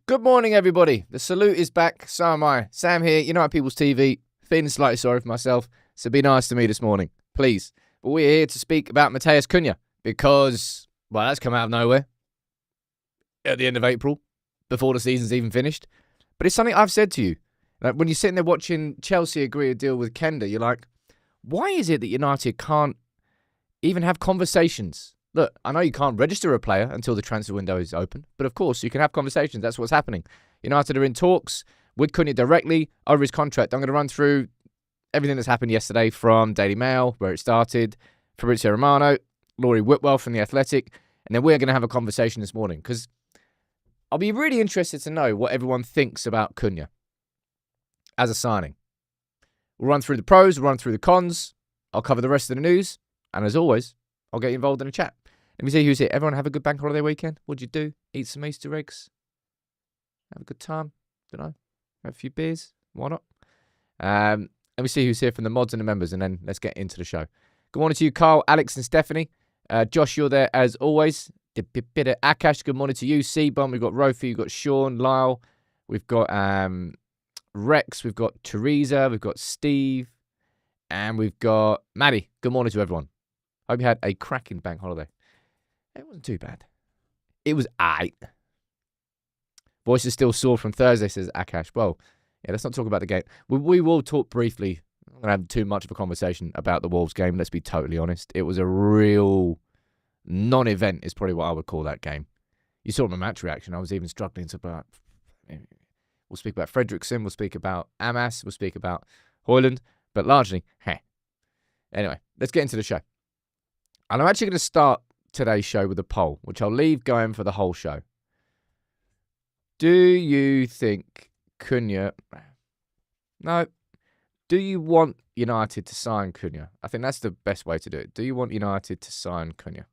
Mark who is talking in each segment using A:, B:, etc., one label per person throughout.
A: Good morning, everybody. The salute is back. So am I. Sam here, United People's TV. Feeling slightly sorry for myself, so be nice to me this morning, please. But we're here to speak about Matheus Cunha because, well, that's come out of nowhere at the end of April, before the season's even finished. But it's something I've said to you. Like when you're sitting there watching Chelsea agree a deal with Kenda, you're like, why is it that United can't even have conversations? Look, I know you can't register a player until the transfer window is open, but of course you can have conversations. That's what's happening. United are in talks with Cunha directly over his contract. I'm going to run through everything that's happened yesterday from Daily Mail, where it started, Fabizio Romano, Laurie Whitwell from The Athletic, and then we're going to have a conversation this morning because I'll be really interested to know what everyone thinks about Cunha as a signing. We'll run through the pros, we'll run through the cons, I'll cover the rest of the news, and as always, I'll get you involved in a chat. Let me see who's here. Everyone have a good bank holiday weekend? What'd you do? Eat some Easter eggs? Have a good time? Don't know. Have a few beers? Why not? Let me see who's here from the mods and the members, and then let's get into the show. Good morning to you, Carl, Alex, and Stephanie. Josh, you're there as always. Akash, good morning to you. C-Bomb, we've got Rofi, we've got Sean, Lyle, we've got Rex, we've got Teresa, we've got Steve, and we've got Maddie. Good morning to everyone. Hope you had a cracking bank holiday. It wasn't too bad. It was aight. Voice is still sore from Thursday, says Akash. Well, yeah, let's not talk about the game. We will talk briefly. I'm not going to have too much of a conversation about the Wolves game. Let's be totally honest. It was a real non-event is probably what I would call that game. You saw my match reaction. I was even struggling to... We'll speak about Fredrickson. We'll speak about Amas. We'll speak about Højlund. But largely, Anyway, let's get into the show. And I'm actually going to start today's show with a poll, which I'll leave going for the whole show. Do you think Cunha... No. Do you want United to sign Cunha? I think that's the best way to do it. Do you want United to sign Cunha?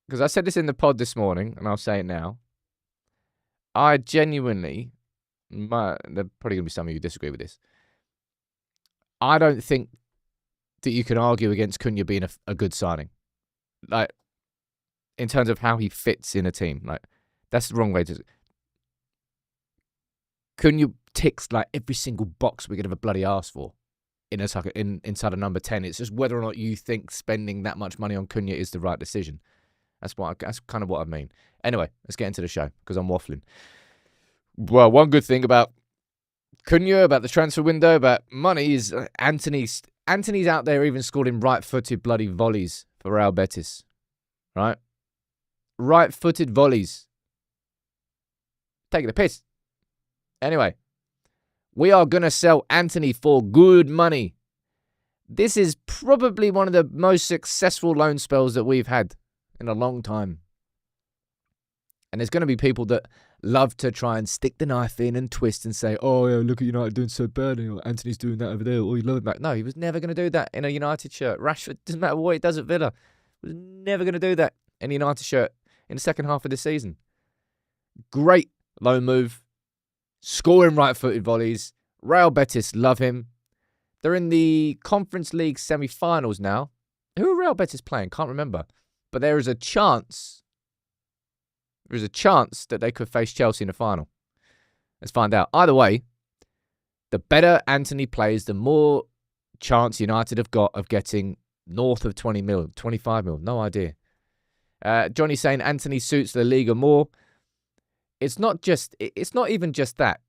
A: Because I said this in the pod this morning, and I'll say it now. I genuinely... There's probably going to be some of you who disagree with this. I don't think that you can argue against Cunha being a good signing. Like, in terms of how he fits in a team. Like, that's the wrong way to... Cunha ticks, like, every single box we could ever bloody ask for inside a number 10. It's just whether or not you think spending that much money on Cunha is the right decision. That's kind of what I mean. Anyway, let's get into the show, because I'm waffling. Well, one good thing about Cunha, about the transfer window, about money is Anthony's out there even scoring right-footed bloody volleys for Real Betis. Right? Right-footed volleys. Taking a piss. Anyway, we are going to sell Anthony for good money. This is probably one of the most successful loan spells that we've had in a long time. And there's going to be people that love to try and stick the knife in and twist and say, oh, yeah, look at United doing so badly, or Anthony's doing that over there, or you love him back. No, he was never going to do that in a United shirt. Rashford, doesn't matter what he does at Villa, was never going to do that in a United shirt in the second half of the season. Great loan move. Scoring right-footed volleys. Real Betis love him. They're in the Conference League semi-finals now. Who are Real Betis playing? Can't remember. But there is a chance... There's a chance that they could face Chelsea in the final. Let's find out. Either way, the better Anthony plays, the more chance United have got of getting north of 20 mil, 25 mil. No idea. Johnny saying Anthony suits La Liga more. It's not even just that.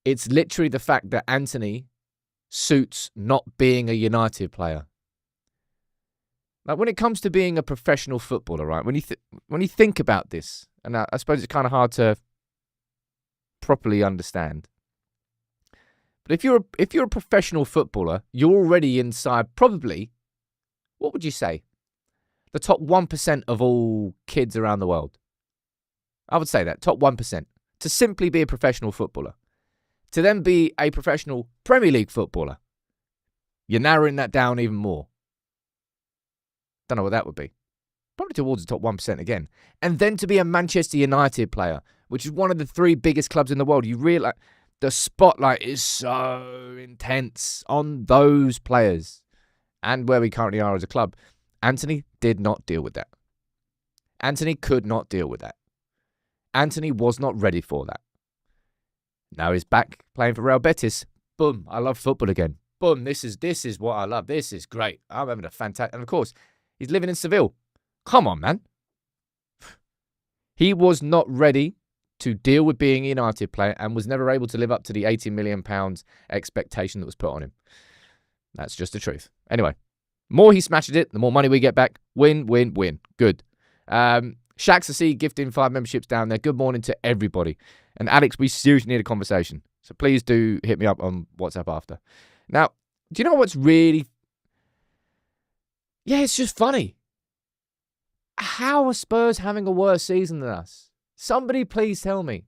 A: It's literally the fact that Anthony suits not being a United player. Like when it comes to being a professional footballer, right? When you think about this, and I suppose it's kind of hard to properly understand. But if you're a professional footballer, you're already inside probably, what would you say? The top 1% of all kids around the world. I would say that, top 1%. To simply be a professional footballer. To then be a professional Premier League footballer. You're narrowing that down even more. Don't know what that would be. Probably towards the top 1% again. And then to be a Manchester United player, which is one of the 3 biggest clubs in the world. You realize the spotlight is so intense on those players and where we currently are as a club. Anthony did not deal with that. Anthony could not deal with that. Anthony was not ready for that. Now he's back playing for Real Betis. Boom, I love football again. Boom, this is what I love. This is great. I'm having a fantastic... And of course, he's living in Seville. Come on, man. He was not ready to deal with being a United player and was never able to live up to the £80 million expectation that was put on him. That's just the truth. Anyway, more he smashes it, the more money we get back. Win, win, win. Good. Shaq's a C gifting 5 memberships down there. Good morning to everybody. And Alex, we seriously need a conversation. So please do hit me up on WhatsApp after. Now, do you know what's really... Yeah, it's just funny. How are Spurs having a worse season than us? Somebody please tell me.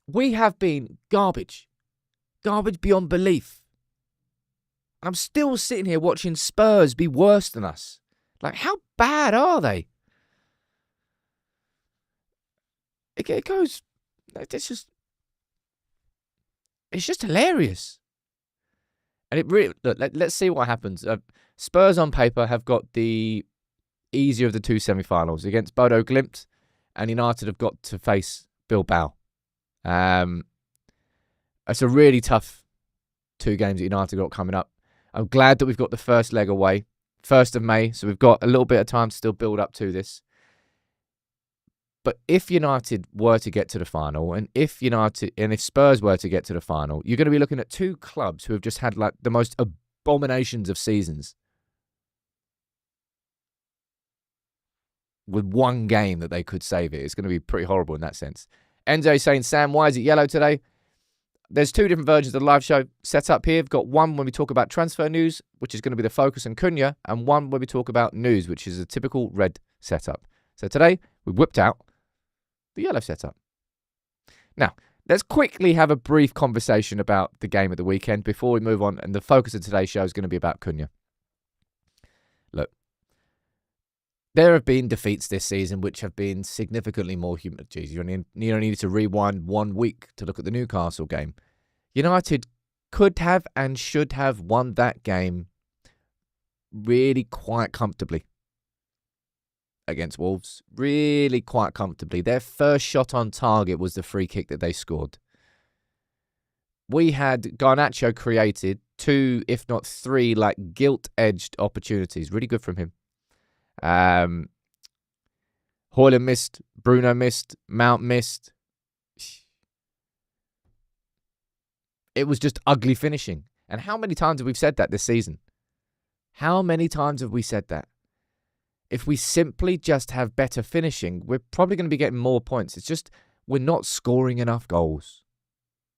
A: We have been garbage. Garbage beyond belief. I'm still sitting here watching Spurs be worse than us. Like, how bad are they? It goes... It's just hilarious. And it really... Look, let's see what happens. Spurs on paper have got the easier of the two semi-finals. Against Bodo Glimt and United have got to face Bilbao. It's a really tough 2 games that United got coming up. I'm glad that we've got the first leg away. 1st of May, so we've got a little bit of time to still build up to this. But if United were to get to the final, and if Spurs were to get to the final, you're going to be looking at 2 clubs who have just had like the most abominations of seasons. With 1 game that they could save it. It's going to be pretty horrible in that sense. Enzo saying, Sam, why is it yellow today? There's 2 different versions of the live show set up here. We've got one when we talk about transfer news, which is going to be the focus on Cunha, and one when we talk about news, which is a typical red setup. So today, we whipped out the yellow setup. Now, let's quickly have a brief conversation about the game at the weekend before we move on, and the focus of today's show is going to be about Cunha. Look, there have been defeats this season which have been significantly more human. Geez, you only need to rewind 1 week to look at the Newcastle game. United could have and should have won that game really quite comfortably against Wolves. Really quite comfortably. Their first shot on target was the free kick that they scored. We had Garnacho created 2, if not 3, like gilt-edged opportunities. Really good from him. Hoyland missed, Bruno missed, Mount missed. It was just ugly finishing. And how many times have we said that this season? How many times have we said that? If we simply just have better finishing, we're probably going to be getting more points. It's just we're not scoring enough goals.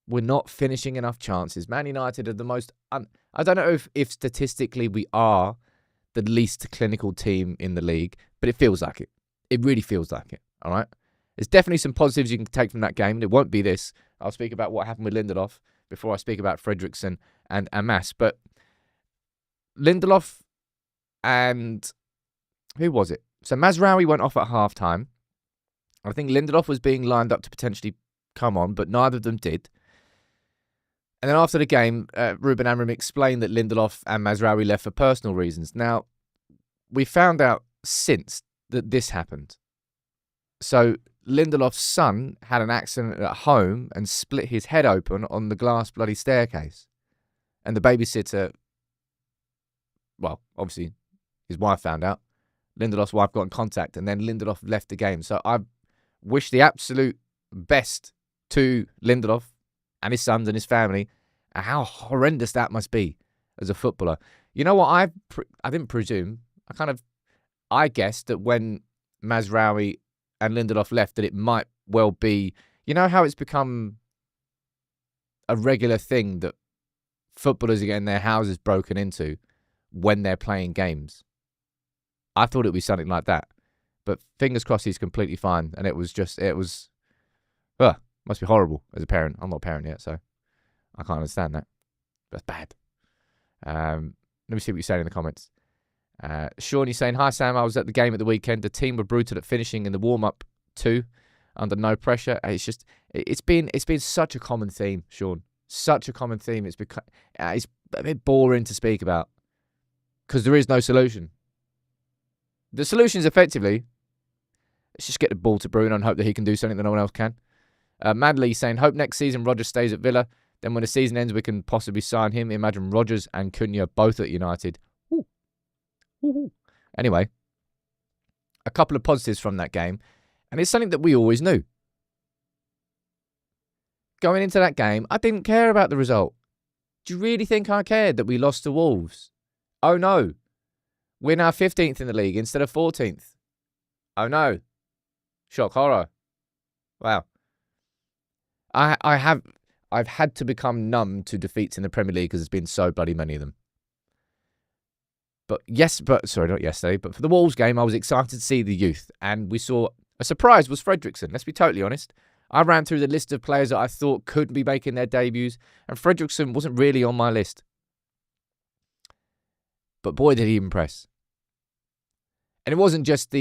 A: We're not finishing enough chances. Man United are the most... I don't know if statistically we are the least clinical team in the league, but it feels like it. It really feels like it, all right? There's definitely some positives you can take from that game, and it won't be this. I'll speak about what happened with Lindelof before I speak about Fredrickson and Amas. But Lindelof and... who was it? So Mazraoui went off at half-time. I think Lindelof was being lined up to potentially come on, but neither of them did. And then after the game, Ruben Amorim explained that Lindelof and Mazraoui left for personal reasons. Now, we found out since that this happened. So Lindelof's son had an accident at home and split his head open on the glass bloody staircase. And the babysitter, well, obviously his wife found out. Lindelof's wife got in contact, and then Lindelof left the game. So I wish the absolute best to Lindelof and his sons and his family, and how horrendous that must be as a footballer. You know what? I didn't presume. I guessed that when Mazraoui and Lindelof left, that it might well be, you know how it's become a regular thing that footballers are getting their houses broken into when they're playing games. I thought it would be something like that. But fingers crossed he's completely fine. And it was, must be horrible as a parent. I'm not a parent yet, so I can't understand that. That's bad. Let me see what you say in the comments. Sean, you're saying, hi Sam, I was at the game at the weekend. The team were brutal at finishing in the warm-up too, under no pressure. It's been such a common theme, Sean. Such a common theme. It's a bit boring to speak about because there is no solution. The solution is effectively Let's just get the ball to Bruno and hope that he can do something that no one else can. Madley saying, hope next season Rodgers stays at Villa. Then when the season ends, we can possibly sign him. Imagine Rodgers and Cunha both at United. Ooh. Ooh. Anyway, a couple of positives from that game. And it's something that we always knew. Going into that game, I didn't care about the result. Do you really think I cared that we lost to Wolves? Oh no. We're now 15th in the league instead of 14th. Oh no. Shock horror. Wow. I've had to become numb to defeats in the Premier League because there's been so bloody many of them. But not yesterday, but for the Wolves game, I was excited to see the youth. And we saw a surprise was Fredrickson. Let's be totally honest. I ran through the list of players that I thought could be making their debuts, and Fredrickson wasn't really on my list. But boy, did he impress. And it wasn't just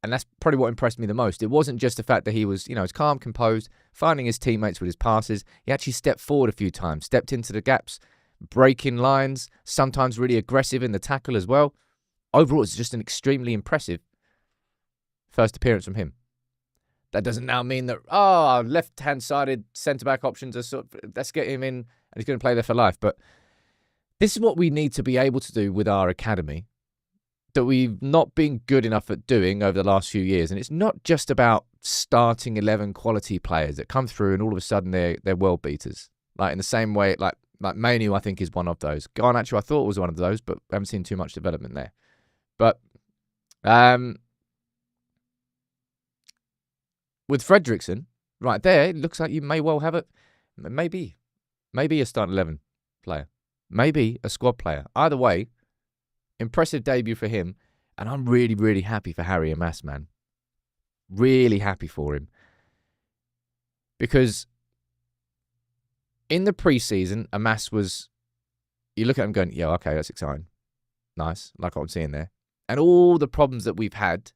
A: and that's probably what impressed me the most. It wasn't just the fact that he was, calm, composed, finding his teammates with his passes. He actually stepped forward a few times, stepped into the gaps, breaking lines, sometimes really aggressive in the tackle as well. Overall, it's just an extremely impressive first appearance from him. That doesn't now mean that, left-hand-sided centre-back options are let's get him in and he's going to play there for life. But this is what we need to be able to do with our academy that we've not been good enough at doing over the last few years. And it's not just about starting 11 quality players that come through and all of a sudden they're world beaters. Like in the same way, like Manu, I think, is one of those. Garnacho, I thought was one of those, but I haven't seen too much development there. But with Fredrickson, right there, it looks like you may well have maybe a starting 11 player, maybe a squad player. Either way, impressive debut for him, and I'm really, really happy for Harry Amas, man. Really happy for him. Because in the preseason, Amas was, you look at him going, yeah, okay, that's exciting. Nice, like what I'm seeing there. And all the problems that we've had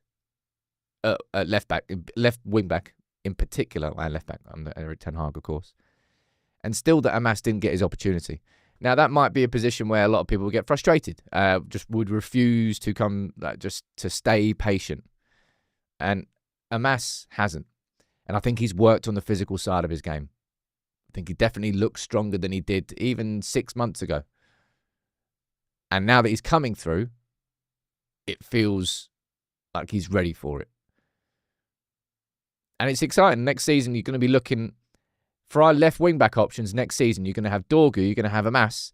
A: at left wing back in particular, and left back under Eric Ten Hag, of course. And still that Amas didn't get his opportunity. Now, that might be a position where a lot of people would get frustrated, just would refuse to just to stay patient. And Amas hasn't. And I think he's worked on the physical side of his game. I think he definitely looks stronger than he did even 6 months ago. And now that he's coming through, it feels like he's ready for it. And it's exciting. Next season, you're going to be looking for our left wing-back options. Next season, you're going to have Dorgu, you're going to have Amas.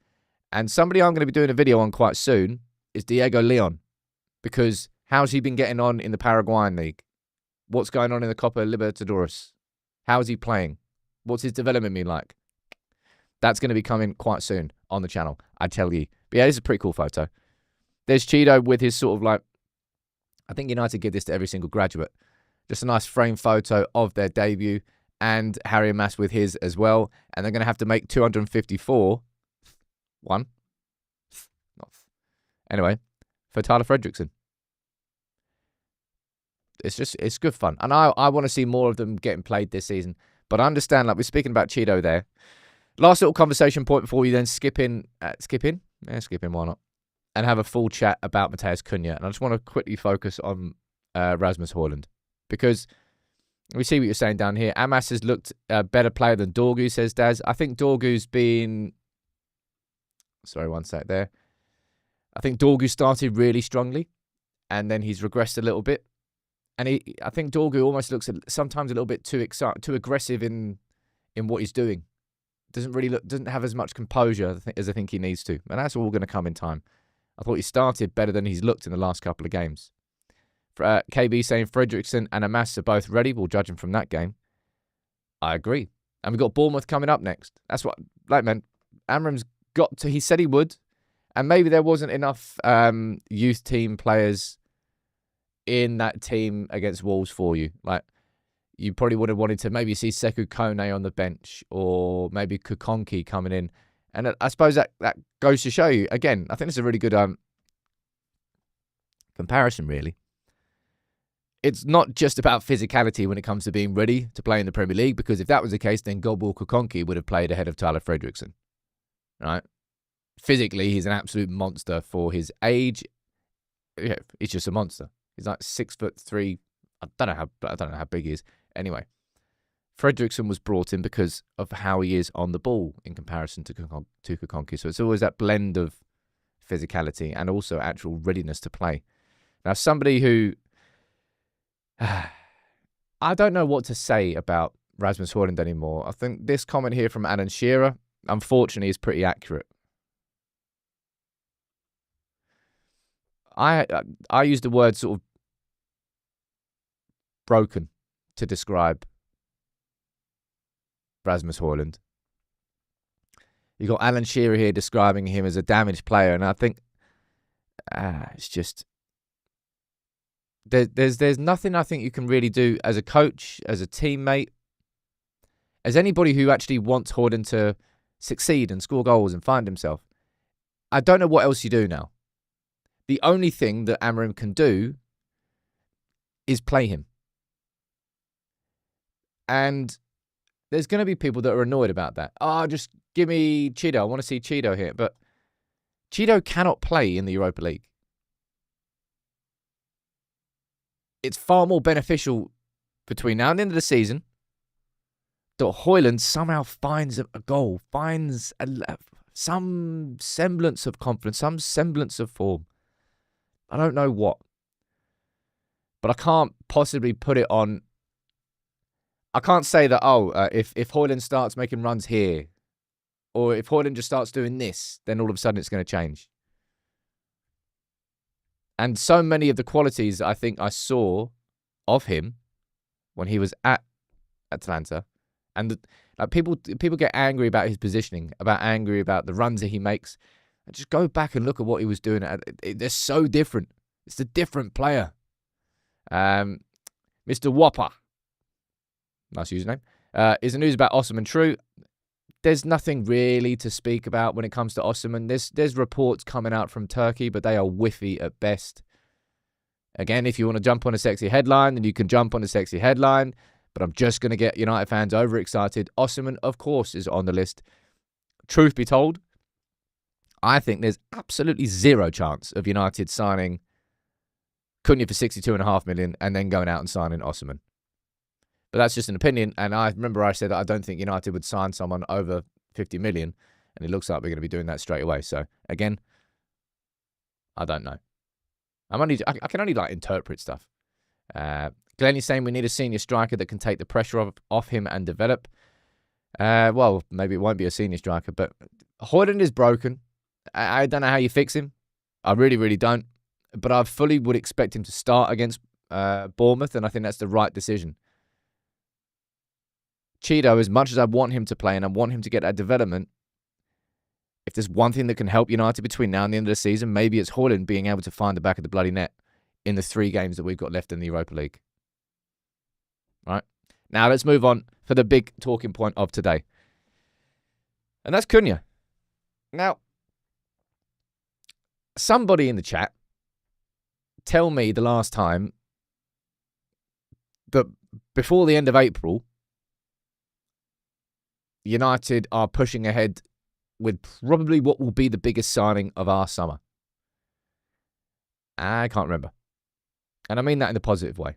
A: And somebody I'm going to be doing a video on quite soon is Diego Leon. Because how's he been getting on in the Paraguayan League? What's going on in the Copa Libertadores? How's he playing? What's his development been like? That's going to be coming quite soon on the channel, I tell you. But yeah, this is a pretty cool photo. There's Cheeto with his sort of I think United give this to every single graduate. Just a nice frame photo of their debut. And Harry Amas with his as well. And they're going to have to make 254. Anyway, for Tyler Fredrickson. It's good fun. And I want to see more of them getting played this season. But I understand, we're speaking about Cheeto there. Last little conversation point before we then skip in. Yeah, skip in, why not? And have a full chat about Matheus Cunha. And I just want to quickly focus on Rasmus Højlund. Because we see what you're saying down here. Amas has looked a better player than Dorgu, says Daz. I think Dorgu's been... Sorry, one sec there. I think Dorgu started really strongly. And then he's regressed a little bit. And I think Dorgu almost looks sometimes a little bit too aggressive in what he's doing. Doesn't have as much composure as I think he needs to. And that's all going to come in time. I thought he started better than he's looked in the last couple of games. KB saying Fredrickson and Amas are both ready. We'll judge him from that game. I agree. And we've got Bournemouth coming up next. That's what, man, Amorim's got to, he said he would. And maybe there wasn't enough youth team players in that team against Wolves for you. You probably would have wanted to maybe see Sekou Kone on the bench or maybe Kukonki coming in. And I suppose that goes to show you, again, I think it's a really good comparison, really. It's not just about physicality when it comes to being ready to play in the Premier League, because if that was the case, then Gobble Kukonki would have played ahead of Tyler Fredrickson. Right? Physically, he's an absolute monster for his age. Yeah, he's just a monster. He's like 6'3". I don't know how big he is. Anyway, Fredrickson was brought in because of how he is on the ball in comparison to Kokonki. So it's always that blend of physicality and also actual readiness to play. Now, somebody who I don't know what to say about Rasmus Højlund anymore. I think this comment here from Alan Shearer, unfortunately, is pretty accurate. I use the word sort of broken to describe Rasmus Højlund. You got Alan Shearer here describing him as a damaged player, and I think it's just there's nothing I think you can really do as a coach, as a teammate, as anybody who actually wants Højlund to succeed and score goals and find himself. I don't know what else you do now. The only thing that Amorim can do is play him. And there's going to be people that are annoyed about that. Oh, just give me Cheeto. I want to see Cheeto here. But Cheeto cannot play in the Europa League. It's far more beneficial between now and the end of the season that Højlund somehow finds a goal, finds some semblance of confidence, some semblance of form. I don't know what. But I can't possibly put it on. I can't say that, if Højlund starts making runs here, or if Højlund just starts doing this, then all of a sudden it's going to change. And so many of the qualities I think I saw of him when he was at Atlanta, and people get angry about his positioning, angry about the runs that he makes. And just go back and look at what he was doing. They're so different. It's a different player. Mr. Whopper. Nice username. Is the news about Osimhen true? There's nothing really to speak about when it comes to Osimhen. There's reports coming out from Turkey, but they are whiffy at best. Again, if you want to jump on a sexy headline, then you can jump on a sexy headline. But I'm just going to get United fans overexcited. Osimhen, of course, is on the list. Truth be told, I think there's absolutely zero chance of United signing Cunha for 62.5 million and then going out and signing Osimhen. But that's just an opinion. And I remember I said that I don't think United would sign someone over 50 million. And it looks like we're going to be doing that straight away. So, again, I don't know. I can only interpret stuff. Glenn is saying we need a senior striker that can take the pressure off him and develop. Well, maybe it won't be a senior striker, but Højlund is broken. I don't know how you fix him. I really, really don't. But I fully would expect him to start against Bournemouth, and I think that's the right decision. Cheeto, as much as I want him to play and I want him to get that development, if there's one thing that can help United between now and the end of the season, maybe it's Højlund being able to find the back of the bloody net in the 3 games that we've got left in the Europa League. Right? Now let's move on for the big talking point of today. And that's Cunha. Now, somebody in the chat tell me the last time that before the end of April, United are pushing ahead with probably what will be the biggest signing of our summer. I can't remember. And I mean that in a positive way.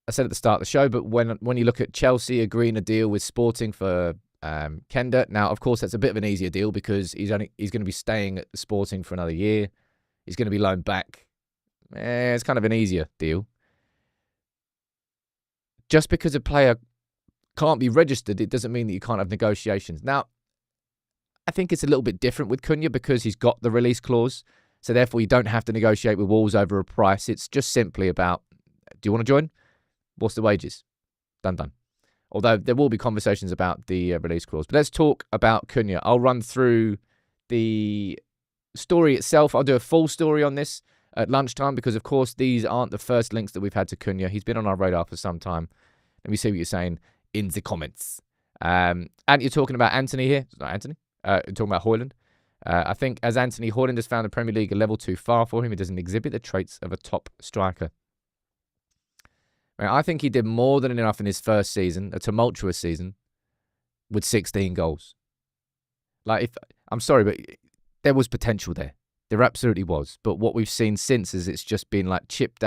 A: I said at the start of the show, but when you look at Chelsea agreeing a deal with Sporting for Kenda, now, of course, that's a bit of an easier deal because he's going to be staying at Sporting for another year. He's going to be loaned back. It's kind of an easier deal. Just because a player can't be registered, it doesn't mean that you can't have negotiations. Now, I think it's a little bit different with Cunha because he's got the release clause. So therefore, you don't have to negotiate with Wolves over a price. It's just simply about, do you want to join? What's the wages? Done. Although there will be conversations about the release clause. But let's talk about Cunha. I'll run through the story itself. I'll do a full story on this at lunchtime because, of course, these aren't the first links that we've had to Cunha. He's been on our radar for some time. Let me see what you're saying in the comments. And you're talking about Anthony here. It's not Anthony. You're talking about Højlund. I think as Anthony, Højlund has found the Premier League a level too far for him. He doesn't exhibit the traits of a top striker. I think he did more than enough in his first season, a tumultuous season, with 16 goals. I'm sorry, but there was potential there. There absolutely was. But what we've seen since is it's just been like chipped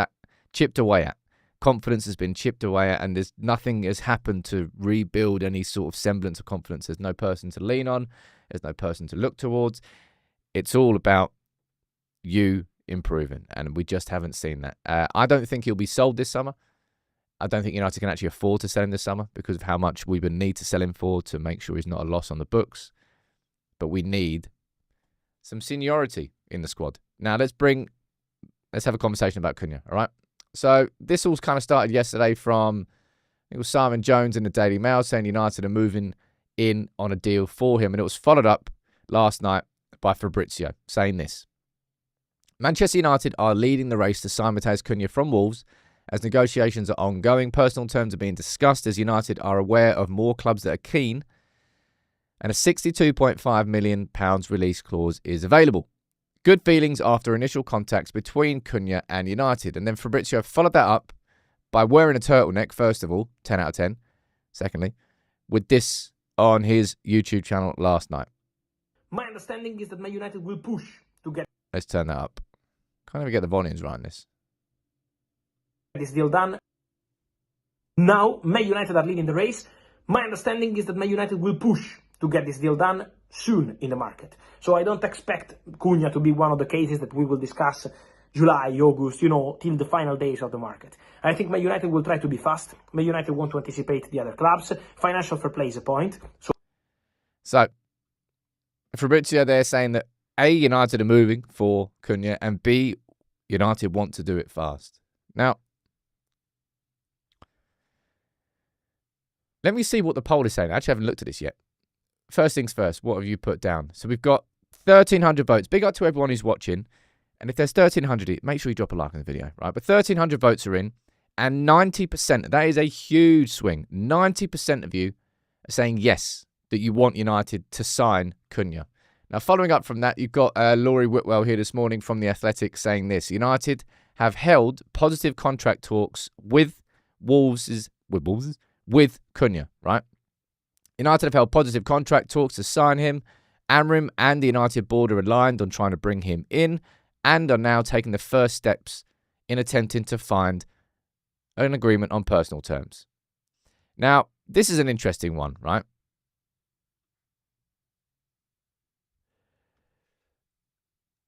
A: away at. Confidence has been chipped away at, and there's nothing has happened to rebuild any sort of semblance of confidence. There's no person to lean on. There's no person to look towards. It's all about you improving, and we just haven't seen that. I don't think he'll be sold this summer. I don't think United can actually afford to sell him this summer because of how much we would need to sell him for to make sure he's not a loss on the books. But we need some seniority in the squad. Now, let's have a conversation about Cunha, all right? So this all kind of started yesterday from, it was Simon Jones in the Daily Mail saying United are moving in on a deal for him. And it was followed up last night by Fabrizio saying this. Manchester United are leading the race to sign Matheus Cunha from Wolves as negotiations are ongoing. Personal terms are being discussed as United are aware of more clubs that are keen, and a £62.5 million release clause is available. Good feelings after initial contacts between Cunha and United. And then Fabrizio followed that up by wearing a turtleneck, first of all, 10 out of 10. Secondly, with this on his YouTube channel last night.
B: My understanding is that Man United will push to get...
A: Let's turn that up. Can't even get the volumes right in this.
B: This deal done. Now, Man United are leading the race. My understanding is that Man United will push to get this deal done soon in the market. So I don't expect Cunha to be one of the cases that we will discuss July, August, till the final days of the market. I think Man United will try to be fast. Man United want to anticipate the other clubs. Financial fair play is a point.
A: So Fabrizio there saying that A, United are moving for Cunha, and B, United want to do it fast. Now, let me see what the poll is saying. I actually haven't looked at this yet. First things first, what have you put down? So we've got 1,300 votes. Big up to everyone who's watching. And if there's 1,300, make sure you drop a like on the video, right? But 1,300 votes are in, and 90%, that is a huge swing. 90% of you are saying yes, that you want United to sign Cunha. Now, following up from that, you've got Laurie Whitwell here this morning from The Athletic saying this. United have held positive contract talks with with Cunha, right? United have held positive contract talks to sign him. Amorim and the United board are aligned on trying to bring him in and are now taking the first steps in attempting to find an agreement on personal terms. Now, this is an interesting one, right?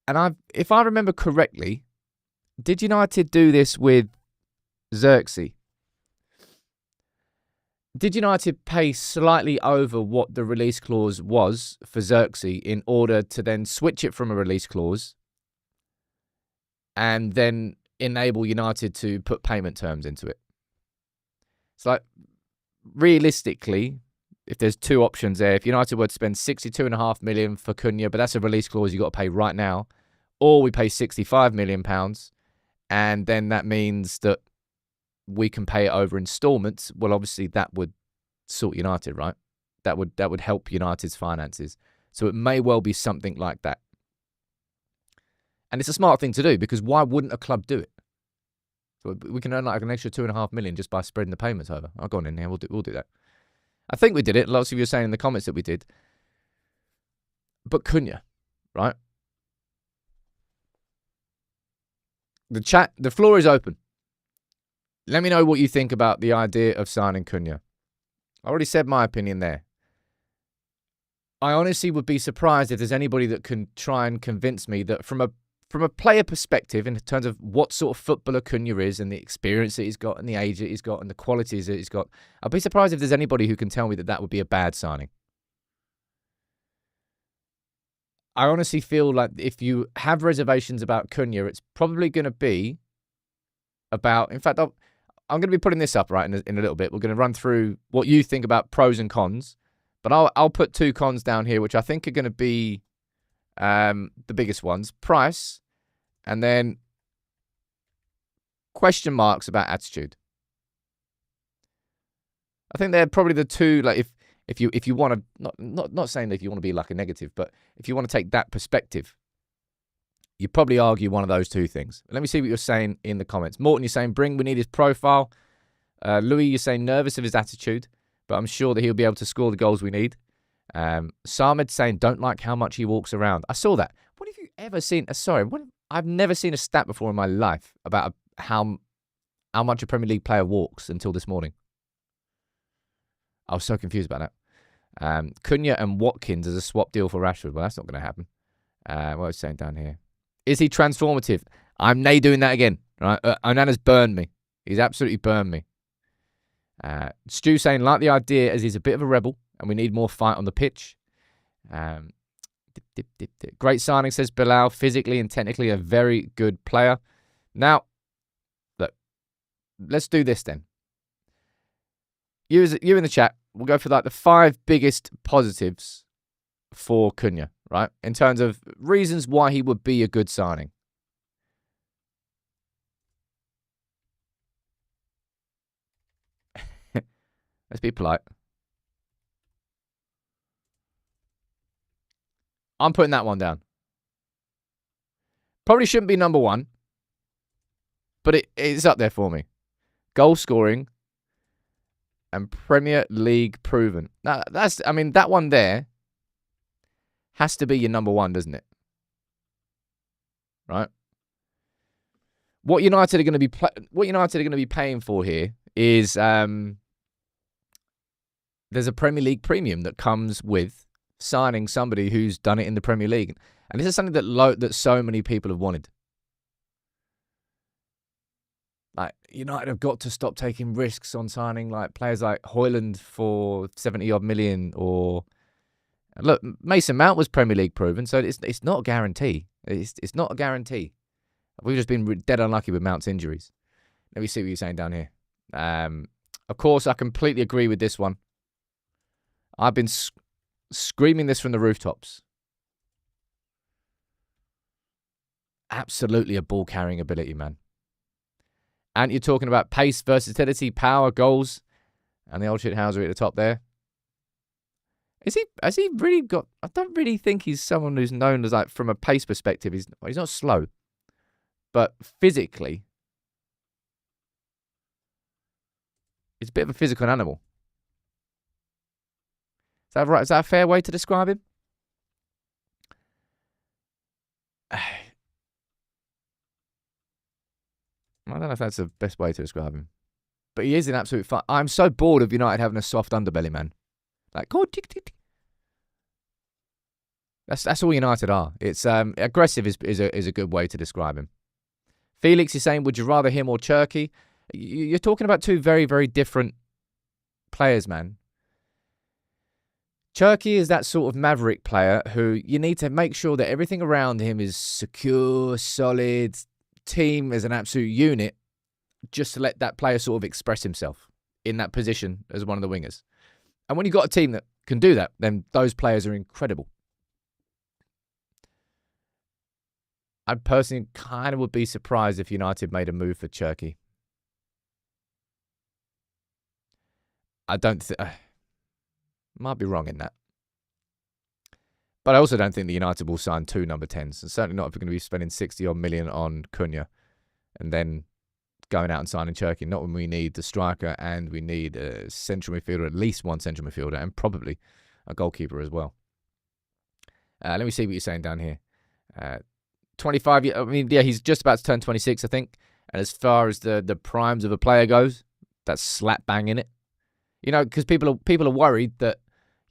A: And if I remember correctly, did United do this with Xerxes? Did United pay slightly over what the release clause was for Xerxes in order to then switch it from a release clause and then enable United to put payment terms into it? It's like, realistically, if there's two options there, if United were to spend £62.5 million for Cunha, but that's a release clause you've got to pay right now, or we pay £65 million, and then that means that we can pay it over installments, well, obviously that would sort United, right? That would help United's finances. So it may well be something like that. And it's a smart thing to do, because why wouldn't a club do it? So we can earn like an extra £2.5 million just by spreading the payments over. I'll go on in here, we'll do that. I think we did it. Lots of you are saying in the comments that we did. But Cunha, right? The floor is open. Let me know what you think about the idea of signing Cunha. I already said my opinion there. I honestly would be surprised if there's anybody that can try and convince me that from a player perspective, in terms of what sort of footballer Cunha is and the experience that he's got and the age that he's got and the qualities that he's got, I'd be surprised if there's anybody who can tell me that that would be a bad signing. I honestly feel like if you have reservations about Cunha, it's probably going to be about, in fact, I'm going to be putting this up right in a little bit. We're going to run through what you think about pros and cons, but I'll put two cons down here, which I think are going to be the biggest ones: price, and then question marks about attitude. I think they're probably the two. Like if you want to not saying that if you want to be like a negative, but if you want to take that perspective, you probably argue one of those two things. Let me see what you're saying in the comments. Morton, you're saying we need his profile. Louis, you're saying nervous of his attitude, but I'm sure that he'll be able to score the goals we need. Samad saying don't like how much he walks around. I saw that. What if you ever seen? I've never seen a stat before in my life about how much a Premier League player walks until this morning. I was so confused about that. Cunha and Watkins as a swap deal for Rashford. Well, that's not going to happen. What was I saying down here? Is he transformative? I'm doing that again. Right? Onana's burned me. He's absolutely burned me. Stu saying, like the idea as he's a bit of a rebel and we need more fight on the pitch. Great signing, says Bilal. Physically and technically a very good player. Now, look, let's do this then. You in the chat, we'll go for like the 5 biggest positives for Cunha, right? In terms of reasons why he would be a good signing. Let's be polite. I'm putting that one down. Probably shouldn't be number 1, but it's up there for me. Goal scoring and Premier League proven. Now, that one there has to be your number 1, doesn't it? Right? What United are going to be paying for here is there's a Premier League premium that comes with signing somebody who's done it in the Premier League. And this is something that so many people have wanted. Like, United have got to stop taking risks on signing like players like Højlund for 70-odd million. Or look, Mason Mount was Premier League proven, so it's not a guarantee. It's not a guarantee. We've just been dead unlucky with Mount's injuries. Let me see what you're saying down here. Of course, I completely agree with this one. I've been screaming this from the rooftops. Absolutely a ball-carrying ability, man. And you're talking about pace, versatility, power, goals, and the old shithousery at the top there. Has he really got... I don't really think he's someone who's known as, like, from a pace perspective, he's not slow. But physically, he's a bit of a physical animal. Is that right? Is that a fair way to describe him? I don't know if that's the best way to describe him. But he is an absolute fun. I'm so bored of United having a soft underbelly, man. Like, go on, tick, tick, tick. That's all United are. It's aggressive is a good way to describe him. Felix is saying, would you rather him or Cherky? You're talking about 2 very, very different players, man. Cherky is that sort of maverick player who you need to make sure that everything around him is secure, solid, team as an absolute unit, just to let that player sort of express himself in that position as one of the wingers. And when you've got a team that can do that, then those players are incredible. I personally kind of would be surprised if United made a move for Cherky. I don't think... might be wrong in that. But I also don't think the United will sign 2 number 10s. And certainly not if we're going to be spending 60-odd million on Cunha and then going out and signing Cherky. Not when we need the striker and we need a central midfielder, at least one central midfielder, and probably a goalkeeper as well. Let me see what you're saying down here. 25, I mean, yeah, he's just about to turn 26, I think. And as far as the primes of a player goes, that's slap bang in it. You know, because people are worried that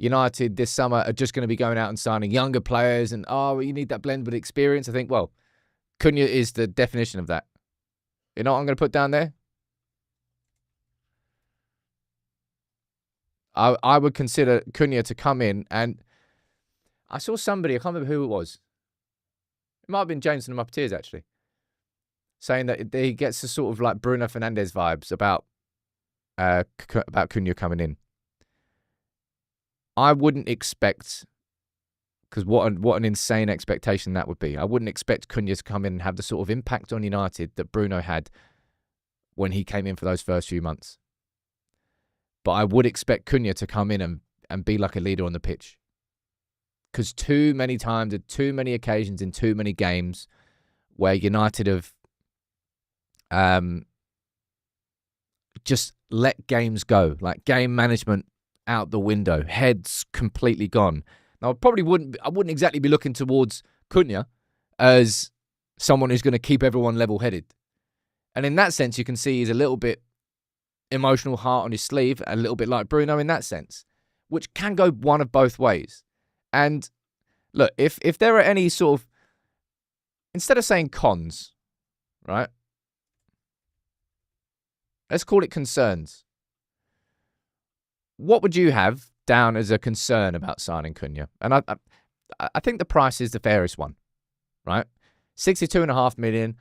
A: United this summer are just going to be going out and signing younger players and, you need that blend with experience. I think, well, Cunha is the definition of that. You know what I'm going to put down there? I would consider Cunha to come in, and I saw somebody, I can't remember who it was. It might have been James from the Musketeers, actually, saying that he gets the sort of like Bruno Fernandes vibes about Cunha coming in. I wouldn't expect, because what an insane expectation that would be. I wouldn't expect Cunha to come in and have the sort of impact on United that Bruno had when he came in for those first few months. But I would expect Cunha to come in and be like a leader on the pitch. Because too many times, at too many occasions, in too many games, where United have just let games go, like game management out the window, heads completely gone. Now, I wouldn't exactly be looking towards Cunha as someone who's going to keep everyone level-headed. And in that sense, you can see he's a little bit emotional, heart on his sleeve, a little bit like Bruno in that sense, which can go one of both ways. And look, if there are any sort of, instead of saying cons, right, let's call it concerns. What would you have down as a concern about signing Cunha? And I think the price is the fairest one, right? 62.5 million.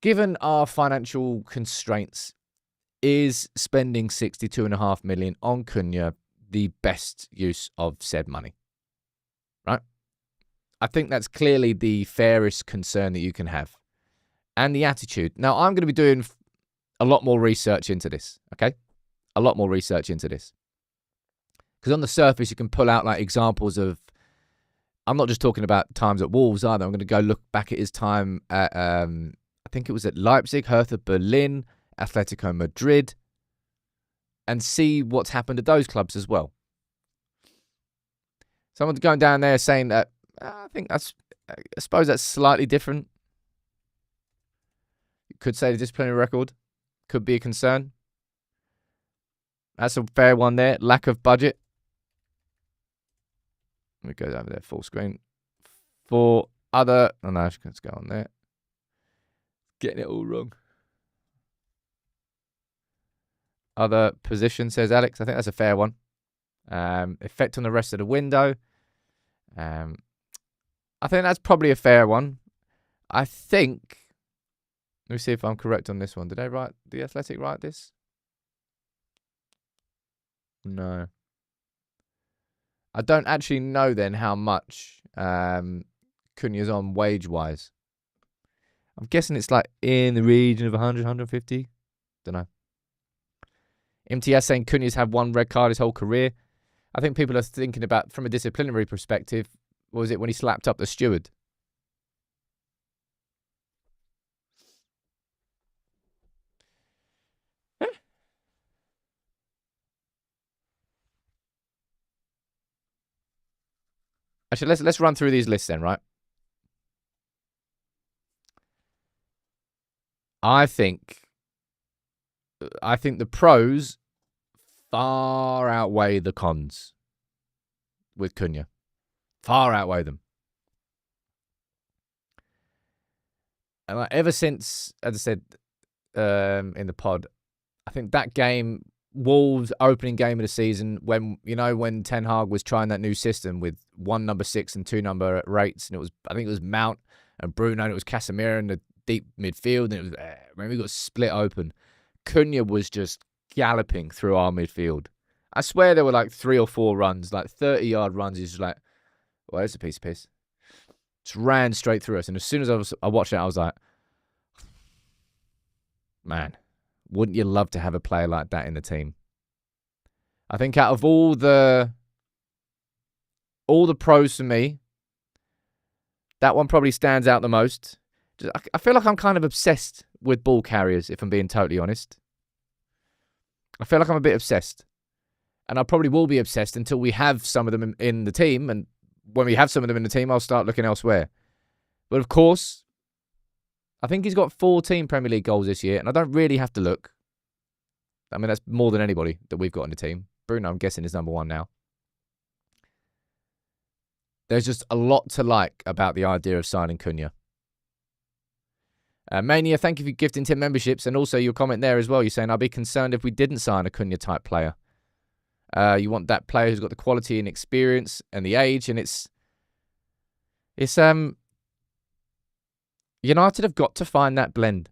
A: Given our financial constraints, is spending 62.5 million on Cunha the best use of said money? Right? I think that's clearly the fairest concern that you can have. And the attitude. Now, I'm going to be doing a lot more research into this, okay? A lot more research into this. Because on the surface, you can pull out like examples of, I'm not just talking about times at Wolves either. I'm going to go look back at his time at, I think it was at Leipzig, Hertha Berlin, Atletico Madrid, and see what's happened at those clubs as well. Someone's going down there saying that, I suppose that's slightly different. You could say the disciplinary record could be a concern. That's a fair one there. Lack of budget. Let me go over there, full screen. For other, oh no, let's go on there. Getting it all wrong. Other position, says Alex. I think that's a fair one. Effect on the rest of the window. I think that's probably a fair one. I think, let me see if I'm correct on this one. Did The Athletic write this? No. I don't actually know then how much Cunha's on wage-wise. I'm guessing it's like in the region of 100, 150. Don't know. MTS saying Cunha's had one red card his whole career. I think people are thinking about, from a disciplinary perspective, what was it when he slapped up the steward? Actually, let's run through these lists then, right? I think the pros far outweigh the cons with Cunha. Far outweigh them. And ever since, as I said in the pod, I think that game, Wolves' opening game of the season, when Ten Hag was trying that new system with one number 6 and two number 8s, and I think it was Mount and Bruno, and it was Casemiro in the deep midfield, and it was when we got split open, Cunha was just galloping through our midfield. I swear there were like 3 or 4 runs, like 30-yard runs. He's just like, well, there's a piece of piss. Just ran straight through us. And as soon as I watched it, I was like, man, wouldn't you love to have a player like that in the team? I think out of all the pros for me, that one probably stands out the most. I feel like I'm kind of obsessed with ball carriers, if I'm being totally honest. I feel like I'm a bit obsessed. And I probably will be obsessed until we have some of them in the team. And when we have some of them in the team, I'll start looking elsewhere. But of course, I think he's got 14 Premier League goals this year. And I don't really have to look. I mean, that's more than anybody that we've got in the team. Bruno, I'm guessing, is number 1 now. There's just a lot to like about the idea of signing Cunha. Mania, thank you for gifting 10 memberships, and also your comment there as well. You're saying, I'd be concerned if we didn't sign a Cunha-type player. You want that player who's got the quality and experience and the age, and it's United have got to find that blend.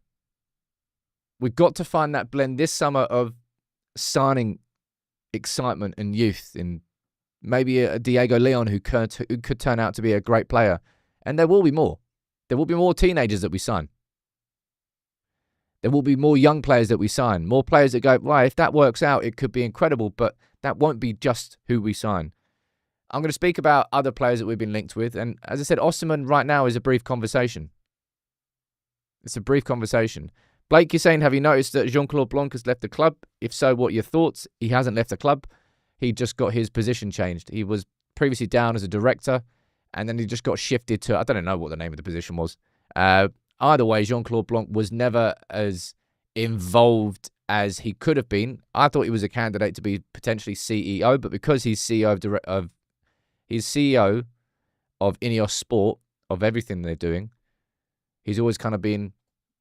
A: We've got to find that blend this summer of signing excitement and youth, and maybe a Diego Leon who could turn out to be a great player. And there will be more. There will be more teenagers that we sign. There will be more young players that we sign. More players that go, right, if that works out, it could be incredible, but that won't be just who we sign. I'm going to speak about other players that we've been linked with. And as I said, Osimhen right now is a brief conversation. It's a brief conversation. Blake, you're saying, have you noticed that Jean-Claude Blanc has left the club? If so, what are your thoughts? He hasn't left the club. He just got his position changed. He was previously down as a director, and then he just got shifted to, I don't know what the name of the position was. Either way, Jean-Claude Blanc was never as involved as he could have been. I thought he was a candidate to be potentially CEO, but because he's CEO of Ineos Sport, of everything they're doing, he's always kind of been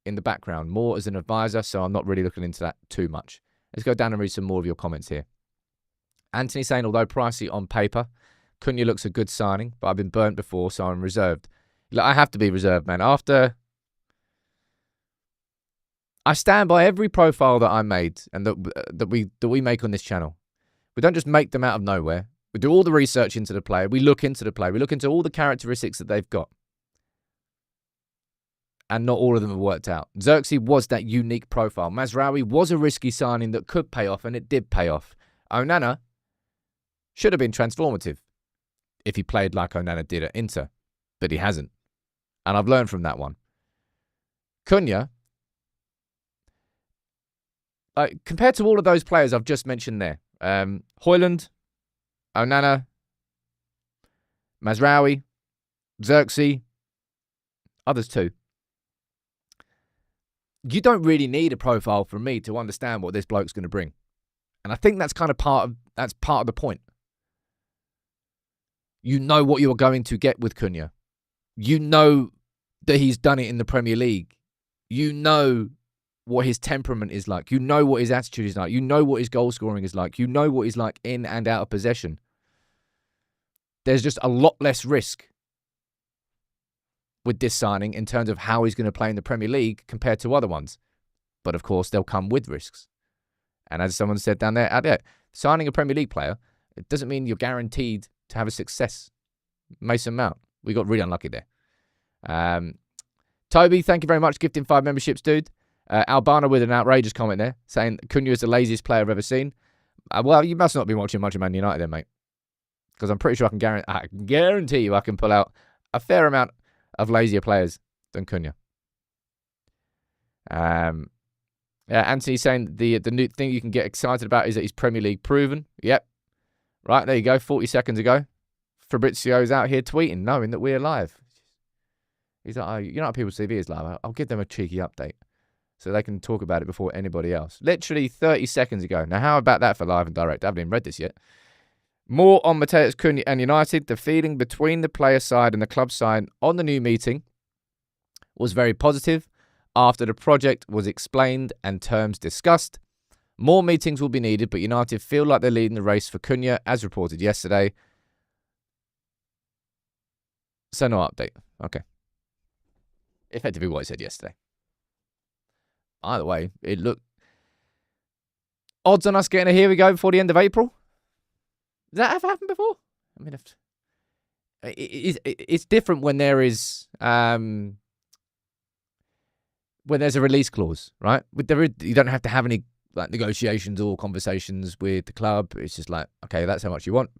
A: in the background, more as an advisor, so I'm not really looking into that too much. Let's go down and read some more of your comments here. Anthony saying, although pricey on paper, Cunha looks a good signing, but I've been burnt before, so I'm reserved. Look, I have to be reserved, man. I stand by every profile that I made and that we make on this channel. We don't just make them out of nowhere. We do all the research into the player. We look into the player. We look into all the characteristics that they've got. And not all of them have worked out. Xerxes was that unique profile. Mazraoui was a risky signing that could pay off, and it did pay off. Onana should have been transformative if he played like Onana did at Inter, but he hasn't. And I've learned from that one. Cunha, compared to all of those players I've just mentioned there, Højlund, Onana, Mazraoui, Xerxes, others too. You don't really need a profile from me to understand what this bloke's going to bring. And I think that's kind of part of the point. You know what you're going to get with Cunha. You know that he's done it in the Premier League. You know what his temperament is like. You know what his attitude is like. You know what his goal scoring is like. You know what he's like in and out of possession. There's just a lot less risk with this signing in terms of how he's going to play in the Premier League compared to other ones. But of course, they'll come with risks. And as someone said down there, signing a Premier League player, it doesn't mean you're guaranteed to have a success. Mason Mount, we got really unlucky there. Toby, thank you very much. Gifting 5 memberships, dude. Albana with an outrageous comment there, saying Cunha is the laziest player I've ever seen. Well, you must not be watching much of Man United then, mate. Because I'm pretty sure I can guarantee you I can pull out a fair amount of lazier players than Cunha. Anthony saying the new thing you can get excited about is that he's Premier League proven. Yep. Right, there you go. 40 seconds ago. Fabrizio's out here tweeting, knowing that we're live. He's like, you know how people's CV is live? I'll give them a cheeky update so they can talk about it before anybody else. Literally 30 seconds ago. Now, how about that for live and direct? I haven't even read this yet. More on Matheus Cunha and United. The feeling between the player side and the club side on the new meeting was very positive after the project was explained and terms discussed. More meetings will be needed, but United feel like they're leading the race for Cunha, as reported yesterday. So no update. Okay. Effectively what he said yesterday. Either way, it looked... Odds on us getting a here we go before the end of April? Has that ever happened before? I mean, it's different when there is... when there's a release clause, right? You don't have to have any negotiations or conversations with the club. It's just like, okay, that's how much you want.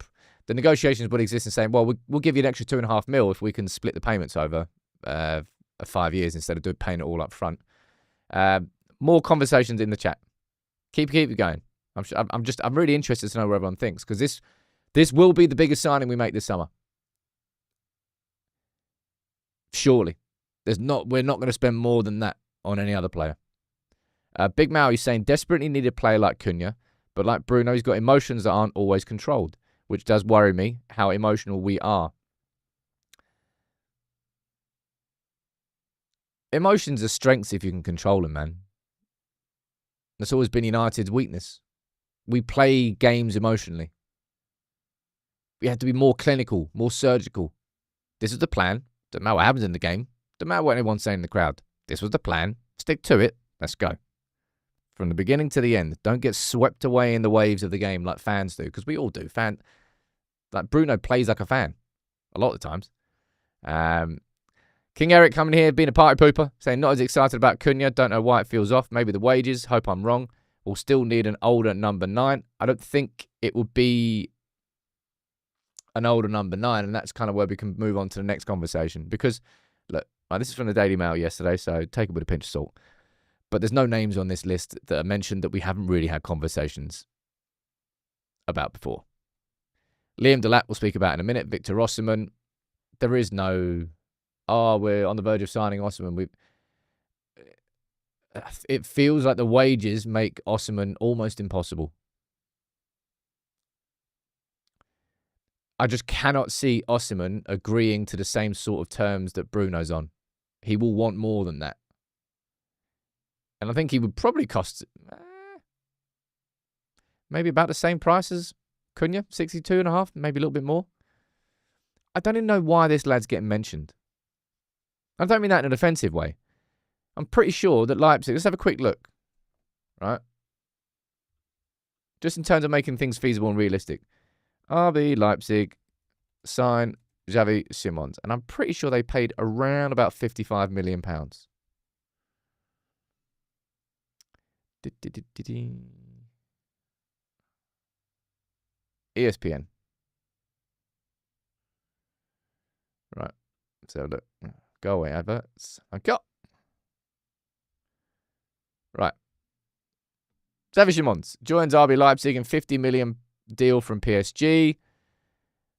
A: The negotiations would exist in saying, well, we'll give you an extra $2.5 million if we can split the payments over 5 years instead of paying it all up front. More conversations in the chat. Keep it going. I'm really interested to know what everyone thinks, because this will be the biggest signing we make this summer. Surely. We're not going to spend more than that on any other player. Big Mao is saying, desperately need a player like Cunha, but like Bruno, he's got emotions that aren't always controlled, which does worry me, how emotional we are. Emotions are strengths if you can control them, man. That's always been United's weakness. We play games emotionally. We have to be more clinical, more surgical. This is the plan. Doesn't matter what happens in the game. Doesn't matter what anyone's saying in the crowd. This was the plan. Stick to it. Let's go. From the beginning to the end. Don't get swept away in the waves of the game like fans do, because we all do. Like Bruno plays like a fan a lot of the times. King Eric coming here, being a party pooper, saying not as excited about Cunha. Don't know why it feels off. Maybe the wages. Hope I'm wrong. We'll still need an older number 9. I don't think it would be an older number 9, and that's kind of where we can move on to the next conversation. Because, look, this is from the Daily Mail yesterday, so take it with a pinch of salt. But there's no names on this list that are mentioned that we haven't really had conversations about before. Liam Delat we'll speak about in a minute. Victor Osimhen, there is no, oh, we're on the verge of signing Osimhen. It feels like the wages make Osimhen almost impossible. I just cannot see Osimhen agreeing to the same sort of terms that Bruno's on. He will want more than that. And I think he would probably cost maybe about the same price as Cunha, 62.5, maybe a little bit more. I don't even know why this lad's getting mentioned. I don't mean that in an offensive way. I'm pretty sure that Leipzig, let's have a quick look, right? Just in terms of making things feasible and realistic. RB Leipzig sign Xavi Simons. And I'm pretty sure they paid around about £55 million. ESPN. Right. So look. Go away, adverts. I got. Right. Xavi Simons joins RB Leipzig in $50 million deal from PSG.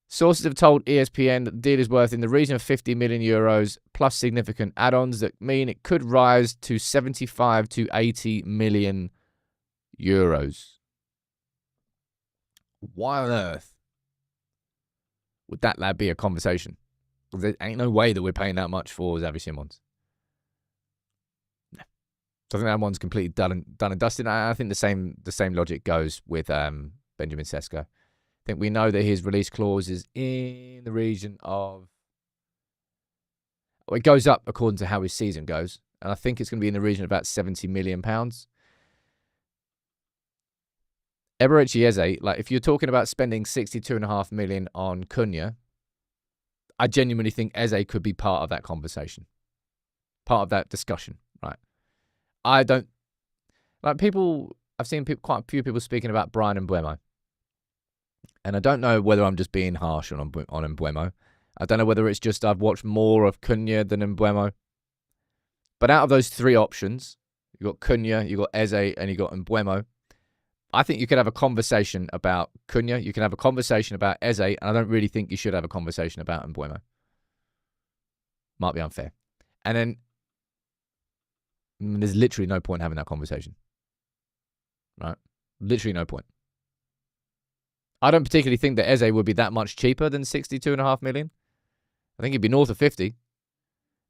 A: Sources have told ESPN that the deal is worth in the region of €50 million plus significant add-ons that mean it could rise to 75 to 80 million euros. Why on earth would that lad be a conversation? There ain't no way that we're paying that much for Xavi Simons. No. So I think that one's completely done and dusted. I think the same logic goes with Benjamin Sesko. I think we know that his release clause is in the region of... Well, it goes up according to how his season goes. And I think it's going to be in the region of about £70 million. Eberechi Eze, like if you're talking about spending 62.5 million on Cunha, I genuinely think Eze could be part of that conversation, part of that discussion, right? I don't like people. I've seen quite a few people speaking about Brian Mbeumo, and I don't know whether I'm just being harsh on Mbeumo. I don't know whether it's just I've watched more of Cunha than Mbeumo. But out of those three options, you got Cunha, you got Eze, and you got Mbeumo. I think you could have a conversation about Cunha. You can have a conversation about Eze, and I don't really think you should have a conversation about Mbeumo. Might be unfair. And then there's literally no point having that conversation. Right? Literally no point. I don't particularly think that Eze would be that much cheaper than 62.5 million. I think he'd be north of 50.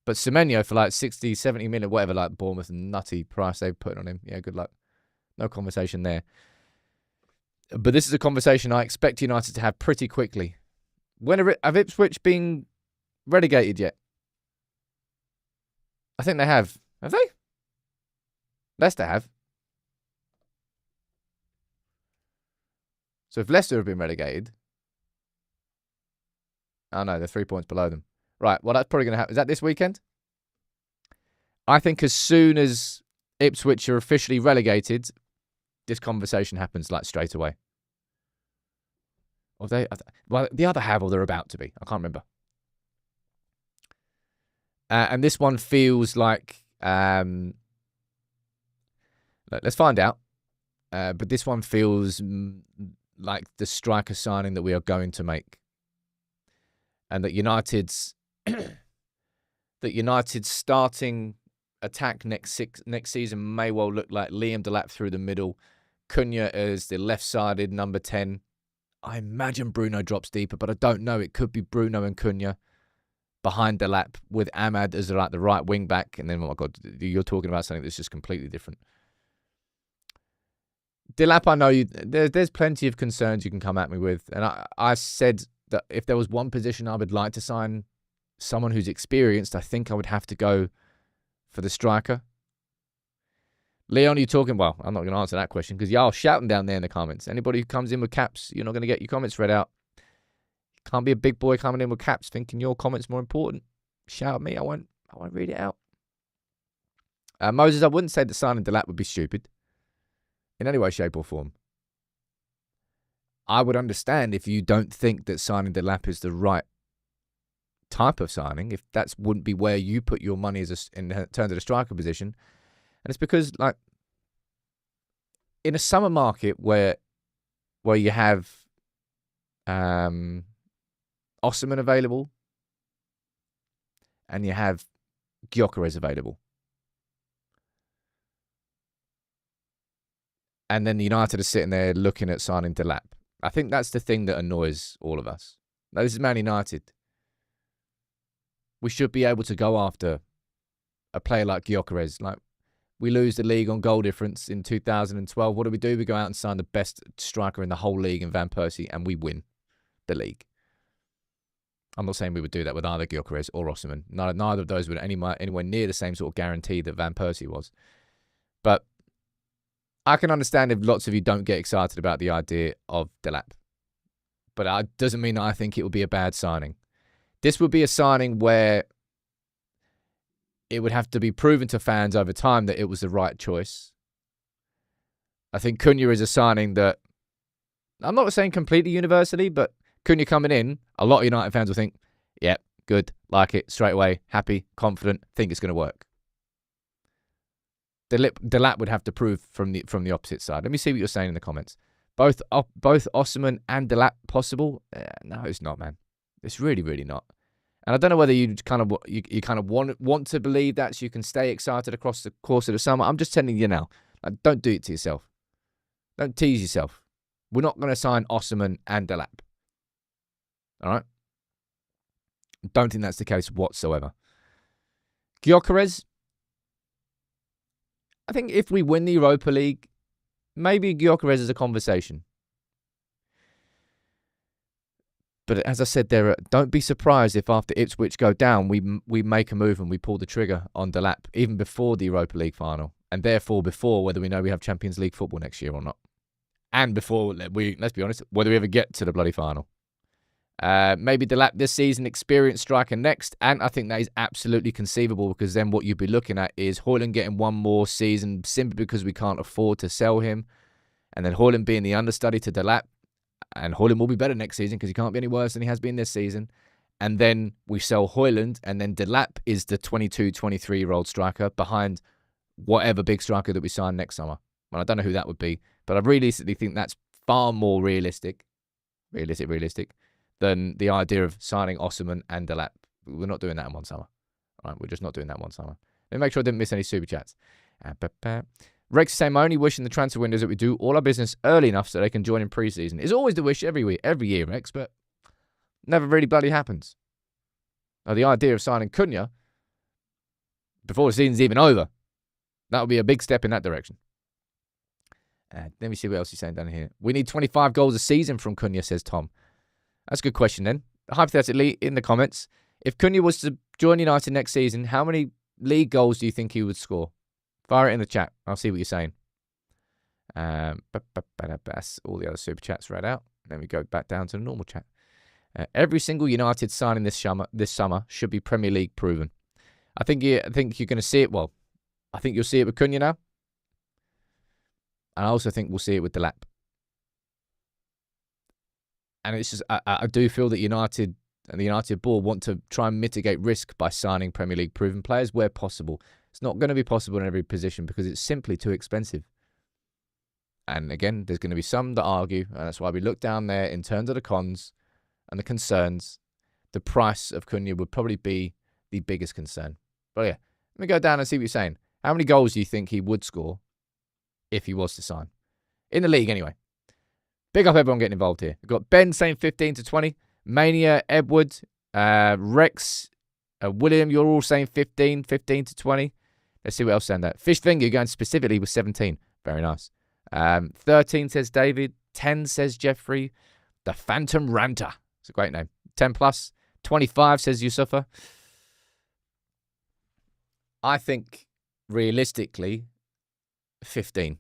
A: But Semenyo for like 60, 70 million, whatever, like Bournemouth nutty price they've put on him. Yeah, good luck. No conversation there. But this is a conversation I expect United to have pretty quickly. When have Ipswich been relegated yet? I think they have. Have they? Leicester have. So if Leicester have been relegated... Oh no, they're 3 points below them. Right, well that's probably going to happen. Is that this weekend? I think as soon as Ipswich are officially relegated, this conversation happens like straight away. Or they either have or they're about to be. I can't remember. And this one feels like... let's find out. But this one feels like the striker signing that we are going to make. And that United's starting attack next season may well look like Liam Delap through the middle, Cunha as the left-sided number 10. I imagine Bruno drops deeper, but I don't know. It could be Bruno and Cunha behind Delap with Ahmad as like the right wing back, and then oh my god, you're talking about something that's just completely different. Delap, I know there's plenty of concerns you can come at me with, and I said that if there was one position I would like to sign someone who's experienced, I think I would have to go for the striker. Leon, are you talking? Well, I'm not going to answer that question because y'all shouting down there in the comments. Anybody who comes in with caps, you're not going to get your comments read out. Can't be a big boy coming in with caps thinking your comment's more important. Shout at me. I won't read it out. Moses, I wouldn't say that signing Delap would be stupid in any way, shape or form. I would understand if you don't think that signing Delap is the right type of signing, if that wouldn't be where you put your money in terms of the striker position. And it's because, like, in a summer market where you have Osimhen available, and you have Gyökeres available. And then United are sitting there looking at signing Delap. I think that's the thing that annoys all of us. Now, this is Man United. We should be able to go after a player like Gyökeres. Like, we lose the league on goal difference in 2012. What do? We go out and sign the best striker in the whole league in Van Persie, and we win the league. I'm not saying we would do that with either Gyökeres or Osimhen. Neither of those would anywhere near the same sort of guarantee that Van Persie was. But I can understand if lots of you don't get excited about the idea of Delap. But that doesn't mean that I think it would be a bad signing. This would be a signing where it would have to be proven to fans over time that it was the right choice. I think Cunha is a signing that, I'm not saying completely universally, but Cunha coming in, a lot of United fans will think, yeah, good, like it, straight away, happy, confident, think it's going to work. Delap would have to prove from the opposite side. Let me see what you're saying in the comments. Both Osimhen and Delap possible? No, it's not, man. It's really, really not. And I don't know whether you kind of want to believe that so you can stay excited across the course of the summer. I'm just telling you now, like, don't do it to yourself. Don't tease yourself. We're not going to sign Osimhen and Delap. All right? Don't think that's the case whatsoever. Gyökeres, I think if we win the Europa League, maybe Gyökeres is a conversation. But as I said there, don't be surprised if after Ipswich go down, we make a move and we pull the trigger on Delap, even before the Europa League final, and therefore before whether we know we have Champions League football next year or not. And before, let's be honest, whether we ever get to the bloody final. Maybe Delap this season, experienced striker next, and I think that is absolutely conceivable because then what you'd be looking at is Højlund getting one more season simply because we can't afford to sell him, and then Højlund being the understudy to Delap, and Højlund will be better next season because he can't be any worse than he has been this season, and then we sell Højlund, and then Delap is the 22, 23-year-old striker behind whatever big striker that we sign next summer. Well, I don't know who that would be, but I realistically think that's far more realistic than the idea of signing Osimhen and Delap. We're not doing that in one summer. All right, we're just not doing that one summer. Let me make sure I didn't miss any super chats. Rex is saying, my only wish in the transfer window is that we do all our business early enough so they can join in pre-season. It's always the wish every year, Rex, but never really bloody happens. Now, the idea of signing Cunha before the season's even over, that would be a big step in that direction. Let me see what else he's saying down here. We need 25 goals a season from Cunha, says Tom. That's a good question then. Hypothetically, in the comments, if Cunha was to join United next season, how many league goals do you think he would score? Fire it in the chat. I'll see what you're saying. That's all the other super chats read out. Then we go back down to the normal chat. Every single United signing this summer should be Premier League proven. I think you're going to see it. Well, I think you'll see it with Cunha now. And I also think we'll see it with Delap. And it's just, I do feel that United and the United board want to try and mitigate risk by signing Premier League proven players where possible. It's not going to be possible in every position because it's simply too expensive. And again, there's going to be some that argue, and that's why we look down there in terms of the cons and the concerns. The price of Cunha would probably be the biggest concern. But yeah, let me go down and see what you're saying. How many goals do you think he would score if he was to sign? In the league, anyway. Big up everyone getting involved here. We've got Ben saying 15 to 20. Mania, Edward, Rex, William, you're all saying 15 to 20. Let's see what else saying that. Fish Finger going specifically with 17. Very nice. 13 says David. 10 says Jeffrey. The Phantom Ranter. It's a great name. 10 plus. 25 says Yusufa. I think, realistically, 15.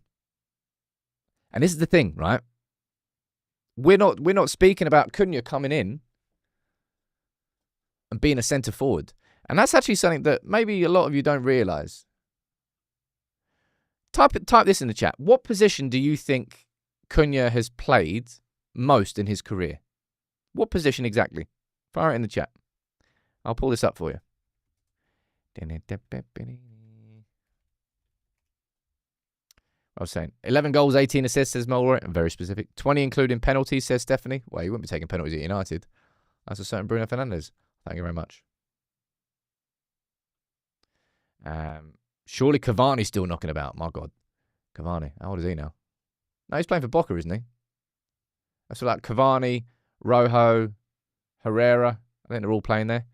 A: And this is the thing, right? We're not speaking about Cunha coming in and being a centre forward. And that's actually something that maybe a lot of you don't realise. Type this in the chat. What position do you think Cunha has played most in his career? What position exactly? Fire it in the chat. I'll pull this up for you. I was saying 11 goals, 18 assists, says Mulroy. Very specific. 20 including penalties, says Stephanie. Well, you wouldn't be taking penalties at United. That's a certain Bruno Fernandes. Thank you very much. Surely Cavani's still knocking about. My God. Cavani. How old is he now? No, he's playing for Boca, isn't he? That's like Cavani, Rojo, Herrera. I think they're all playing there.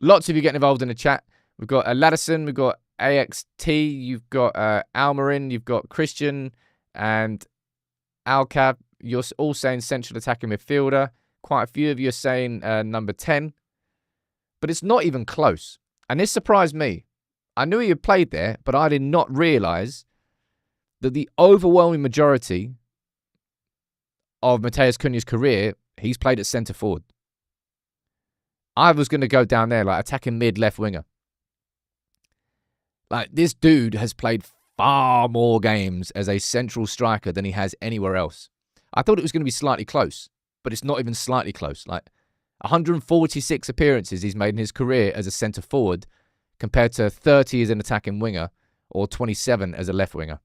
A: Lots of you getting involved in the chat. We've got Ladison, we've got AXT, you've got Almarin, you've got Christian and Alcab. You're all saying central attacking midfielder. Quite a few of you are saying number 10. But it's not even close. And this surprised me. I knew he had played there, but I did not realise that the overwhelming majority of Matheus Cunha's career, he's played at centre forward. I was going to go down there like attacking mid left winger. Like, this dude has played far more games as a central striker than he has anywhere else. I thought it was going to be slightly close, but it's not even slightly close. Like, 146 appearances he's made in his career as a centre forward compared to 30 as an attacking winger or 27 as a left winger.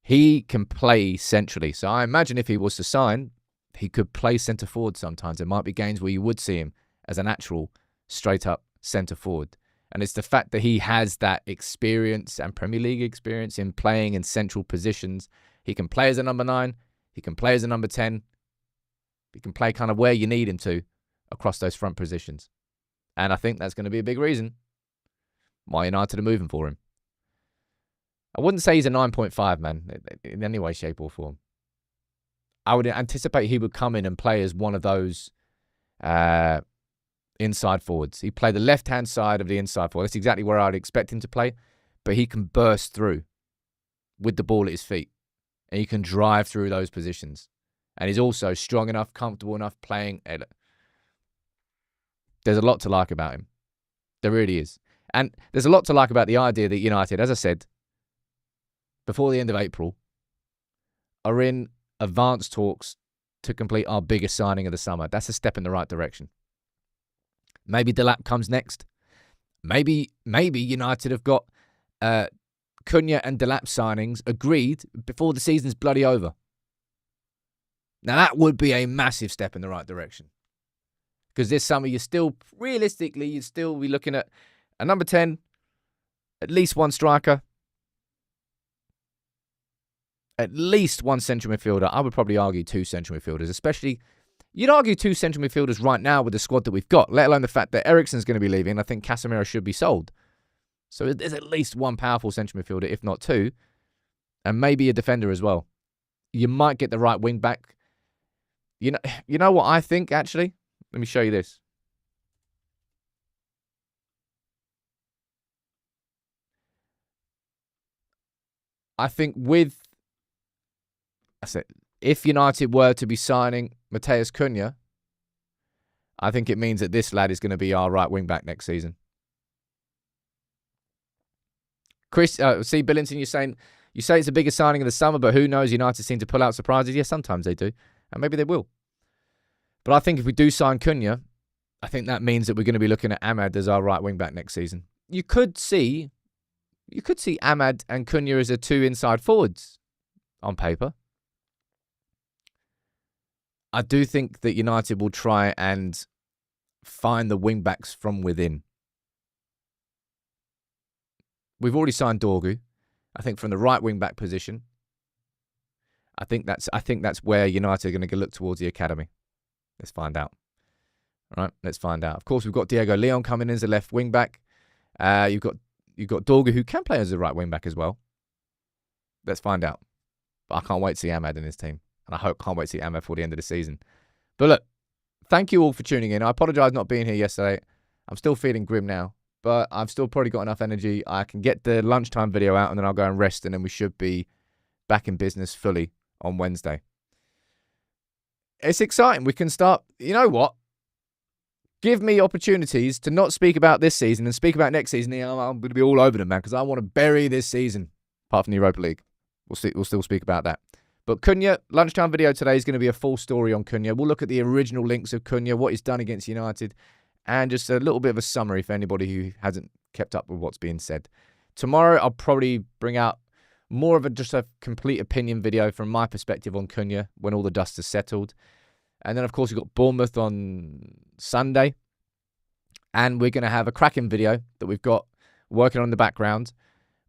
A: He can play centrally. So I imagine if he was to sign, he could play centre forward sometimes. There might be games where you would see him as an actual straight up centre forward. And it's the fact that he has that experience and Premier League experience in playing in central positions. He can play as a number 9. He can play as a number 10. He can play kind of where you need him to across those front positions. And I think that's going to be a big reason why United are moving for him. I wouldn't say he's a 9.5, man, in any way, shape or form. I would anticipate he would come in and play as one of those inside forwards. He played the left-hand side of the inside forward. That's exactly where I'd expect him to play. But he can burst through with the ball at his feet. And he can drive through those positions. And he's also strong enough, comfortable enough playing. There's a lot to like about him. There really is. And there's a lot to like about the idea that United, as I said, before the end of April, are in advanced talks to complete our biggest signing of the summer. That's a step in the right direction. Maybe Delap comes next. Maybe United have got Cunha and Delap signings agreed before the season's bloody over. Now, that would be a massive step in the right direction. Because this summer, you'd still be looking at a number 10, at least one striker, at least one central midfielder. I would probably argue 2 central midfielders, especially, you'd argue 2 central midfielders right now with the squad that we've got, let alone the fact that Eriksen's going to be leaving. I think Casemiro should be sold. So there's at least one powerful central midfielder, if not 2, and maybe a defender as well. You might get the right wing back. You know what I think, actually? Let me show you this. I think if United were to be signing Matheus Cunha, I think it means that this lad is going to be our right wing back next season. Chris, Billington, you say it's the biggest signing of the summer, but who knows? United seem to pull out surprises. Yes, sometimes they do, and maybe they will. But I think if we do sign Cunha, I think that means that we're going to be looking at Ahmad as our right wing back next season. You could see Ahmad and Cunha as the 2 inside forwards on paper. I do think that United will try and find the wing backs from within. We've already signed Dorgu. I think from the right wing back position, I think that's where United are going to look towards the academy. Let's find out. All right, let's find out. Of course, we've got Diego Leon coming in as a left wing back. You've got Dorgu, who can play as a right wing back as well. Let's find out. But I can't wait to see Ahmad in his team, and I can't wait to see Ahmad for the end of the season. But look, thank you all for tuning in. I apologise not being here yesterday. I'm still feeling grim now, but I've still probably got enough energy. I can get the lunchtime video out, and then I'll go and rest, and then we should be back in business fully on Wednesday. It's exciting. We can start. You know what? Give me opportunities to not speak about this season and speak about next season. I'm going to be all over them, man, because I want to bury this season, apart from the Europa League. We'll still speak about that. But Cunha, lunchtime video today is going to be a full story on Cunha. We'll look at the original links of Cunha, what he's done against United, and just a little bit of a summary for anybody who hasn't kept up with what's being said. Tomorrow, I'll probably bring out more of just a complete opinion video from my perspective on Cunha when all the dust has settled. And then, of course, we've got Bournemouth on Sunday. And we're going to have a cracking video that we've got working on in the background.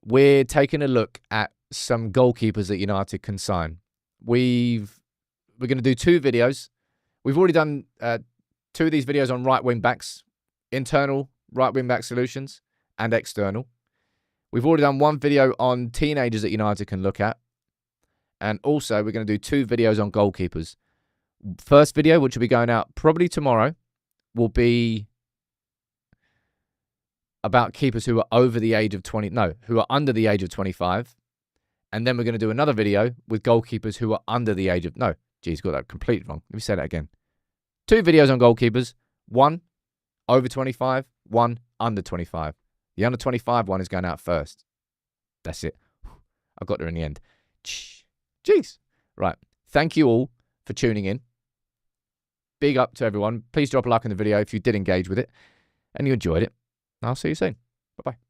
A: We're taking a look at some goalkeepers that United can sign. We're going to do 2 videos. We've already done 2 of these videos on right wing backs, internal right wing back solutions and external. We've already done 1 video on teenagers that United can look at. And also we're going to do 2 videos on goalkeepers. First video, which will be going out probably tomorrow, will be about keepers who are over the age of who are under the age of 25. And then we're going to do another video with goalkeepers who are under the age of, got that completely wrong. Let me say that again. 2 videos on goalkeepers, 1 over 25, 1 under 25. The under 25 one is going out first. That's it. I got there in the end. Jeez. Right. Thank you all for tuning in. Big up to everyone. Please drop a like on the video if you did engage with it and you enjoyed it. I'll see you soon. Bye-bye.